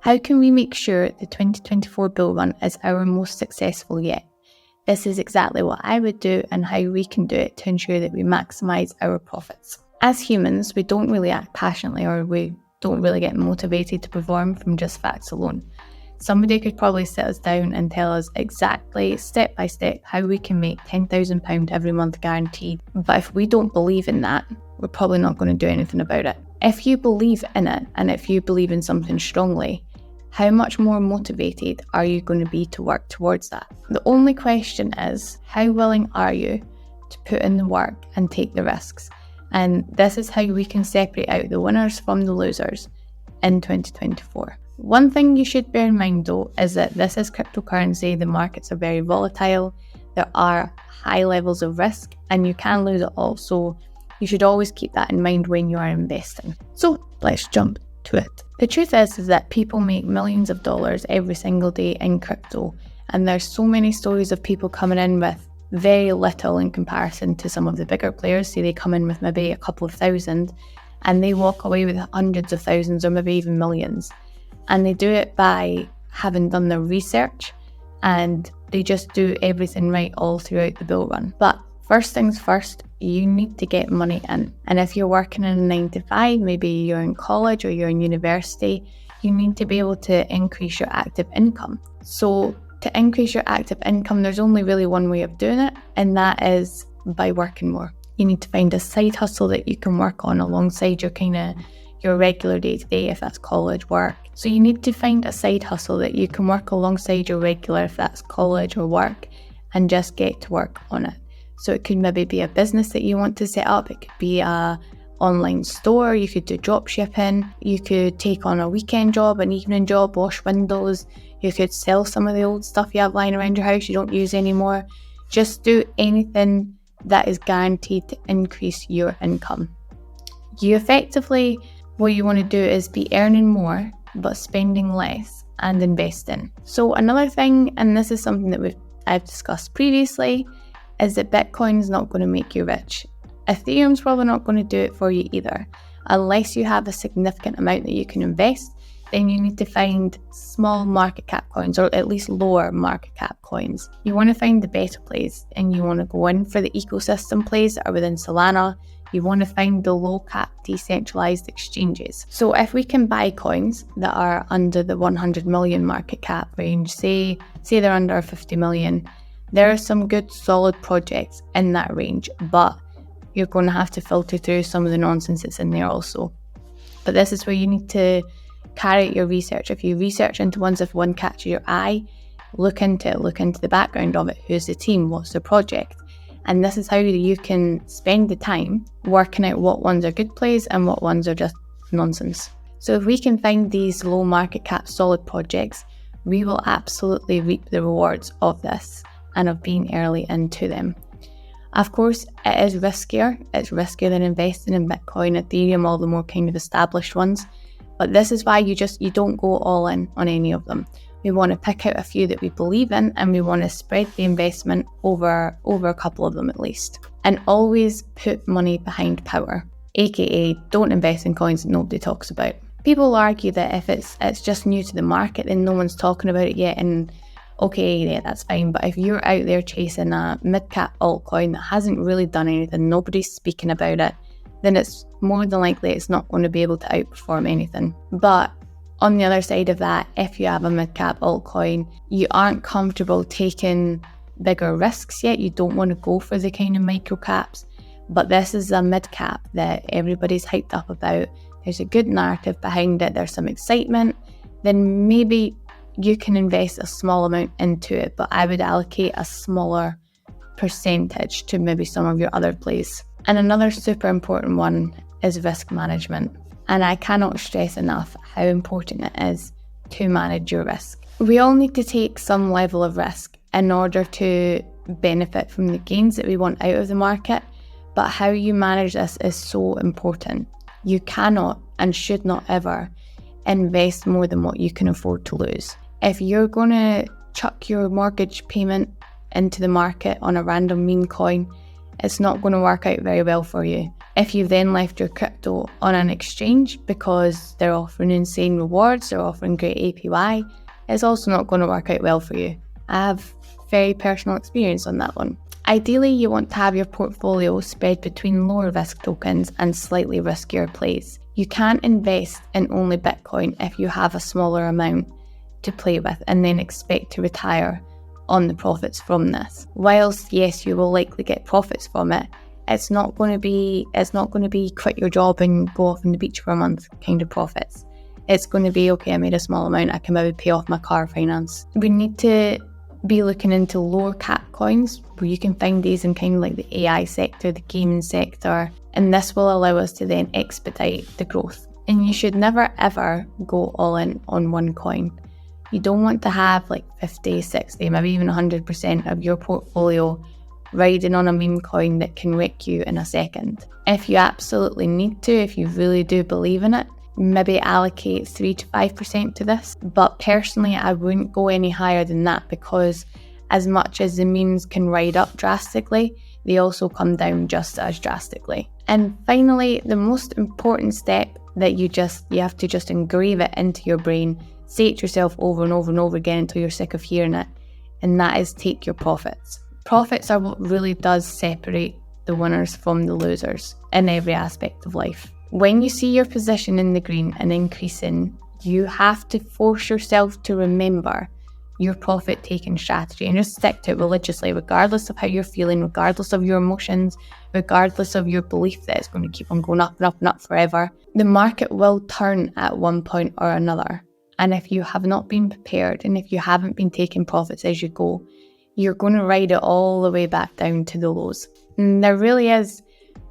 How can we make sure the 2024 bull run is our most successful yet? This is exactly what I would do and how we can do it to ensure that we maximise our profits. As humans, we don't really act passionately, or we don't really get motivated to perform from just facts alone. Somebody could probably sit us down and tell us exactly, step by step, how we can make £10,000 every month guaranteed. But if we don't believe in that, we're probably not going to do anything about it. If you believe in it, and if you believe in something strongly, how much more motivated are you going to be to work towards that? The only question is, how willing are you to put in the work and take the risks? And this is how we can separate out the winners from the losers in 2024. One thing you should bear in mind though is that this is cryptocurrency, the markets are very volatile, there are high levels of risk, and you can lose it all. So you should always keep that in mind when you are investing. So let's jump to it. The truth is that people make millions of dollars every single day in crypto, and there's so many stories of people coming in with very little in comparison to some of the bigger players. Say they come in with maybe a couple of thousand and they walk away with hundreds of thousands or maybe even millions. And they do it by having done their research, and they just do everything right all throughout the bull run. But first things first, you need to get money in. And if you're working in a 9 to 5, maybe you're in college or you're in university, you need to be able to increase your active income. So to increase your active income, there's only really one way of doing it, and that is by working more. You need to find a side hustle that you can work on alongside your regular day-to-day, if that's college work. So you need to find a side hustle that you can work alongside your regular, if that's college or work, and just get to work on it. So it could maybe be a business that you want to set up. It could be a online store. You could do drop shipping. You could take on a weekend job, an evening job, wash windows. You could sell some of the old stuff you have lying around your house you don't use anymore. Just do anything that is guaranteed to increase your income. What you want to do is be earning more, but spending less and investing. So another thing, and this is something that I've discussed previously, is that Bitcoin is not going to make you rich. Ethereum's probably not going to do it for you either. Unless you have a significant amount that you can invest, then you need to find small market cap coins, or at least lower market cap coins. You want to find the better plays, and you want to go in for the ecosystem plays that are within Solana. You want to find the low cap decentralized exchanges. So if we can buy coins that are under the 100 million market cap range, say they're under 50 million, there are some good solid projects in that range, but you're going to have to filter through some of the nonsense that's in there also. But this is where you need to carry out your research. If you research into ones, if one catches your eye, look into the background of it. Who's the team? What's the project? And this is how you can spend the time working out what ones are good plays and what ones are just nonsense. So if we can find these low market cap solid projects, we will absolutely reap the rewards of this and of being early into them. Of course, it is riskier. It's riskier than investing in Bitcoin, Ethereum, all the more kind of established ones. But this is why you don't go all in on any of them. We want to pick out a few that we believe in, and we want to spread the investment over a couple of them at least. And always put money behind power, aka don't invest in coins that nobody talks about. People argue that if it's just new to the market, then no one's talking about it yet, and okay, yeah, that's fine. But if you're out there chasing a mid-cap altcoin that hasn't really done anything, nobody's speaking about it, then it's more than likely it's not going to be able to outperform anything. But on the other side of that, if you have a mid-cap altcoin, you aren't comfortable taking bigger risks yet. You don't want to go for the kind of micro caps, but this is a mid-cap that everybody's hyped up about. There's a good narrative behind it. There's some excitement. Then maybe you can invest a small amount into it, but I would allocate a smaller percentage to maybe some of your other plays. And another super important one is risk management. And I cannot stress enough how important it is to manage your risk. We all need to take some level of risk in order to benefit from the gains that we want out of the market, but how you manage this is so important. You cannot and should not ever invest more than what you can afford to lose. If you're going to chuck your mortgage payment into the market on a random meme coin it's not going to work out very well for you. If you've then left your crypto on an exchange because they're offering insane rewards, they're offering great APY, it's also not going to work out well for you. I have very personal experience on that one. Ideally, you want to have your portfolio spread between lower risk tokens and slightly riskier plays. You can't invest in only Bitcoin if you have a smaller amount to play with and then expect to retire on the profits from this. Whilst yes, you will likely get profits from it, it's not going to be quit your job and go off on the beach for a month kind of profits. It's going to be, okay, I made a small amount, I can maybe pay off my car finance. We need to be looking into lower cap coins where you can find these in kind of like the AI sector, the gaming sector, and this will allow us to then expedite the growth. And you should never ever go all in on one coin. You don't want to have like 50, 60, maybe even 100% of your portfolio riding on a meme coin that can wreck you in a second. If you absolutely need to, if you really do believe in it, maybe allocate 3 to 5% to this. But personally, I wouldn't go any higher than that, because as much as the memes can ride up drastically, they also come down just as drastically. And finally, the most important step that you have to just engrave it into your brain, say it yourself over and over and over again until you're sick of hearing it, and that is take your profits. Profits are what really does separate the winners from the losers in every aspect of life. When you see your position in the green and increasing, you have to force yourself to remember your profit-taking strategy and just stick to it religiously, regardless of how you're feeling, regardless of your emotions, regardless of your belief that it's going to keep on going up and up and up forever. The market will turn at one point or another. And if you have not been prepared and if you haven't been taking profits as you go, you're going to ride it all the way back down to the lows. And there really is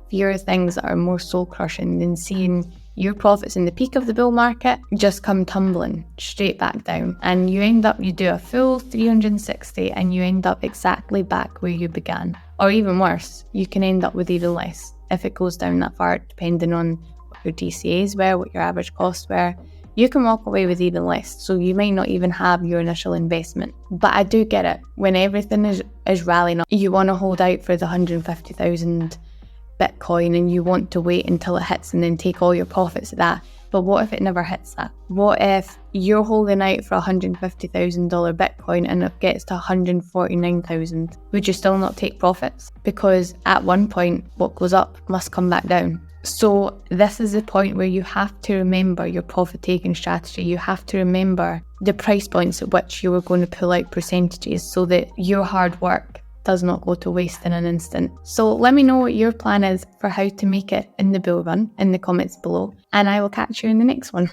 fewer things that are more soul-crushing than seeing your profits in the peak of the bull market just come tumbling straight back down, and you do a full 360 and you end up exactly back where you began. Or even worse, you can end up with even less if it goes down that far, depending on what your DCAs were, what your average costs were. You can walk away with even less, so you might not even have your initial investment. But I do get it, when everything is rallying up, you want to hold out for the 150,000 Bitcoin and you want to wait until it hits and then take all your profits at that. But what if it never hits that? What if you're holding out for $150,000 Bitcoin and it gets to 149,000? Would you still not take profits? Because at one point, what goes up must come back down. So this is the point where you have to remember your profit-taking strategy. You have to remember the price points at which you are going to pull out percentages so that your hard work does not go to waste in an instant. So let me know what your plan is for how to make it in the bull run in the comments below, and I will catch you in the next one.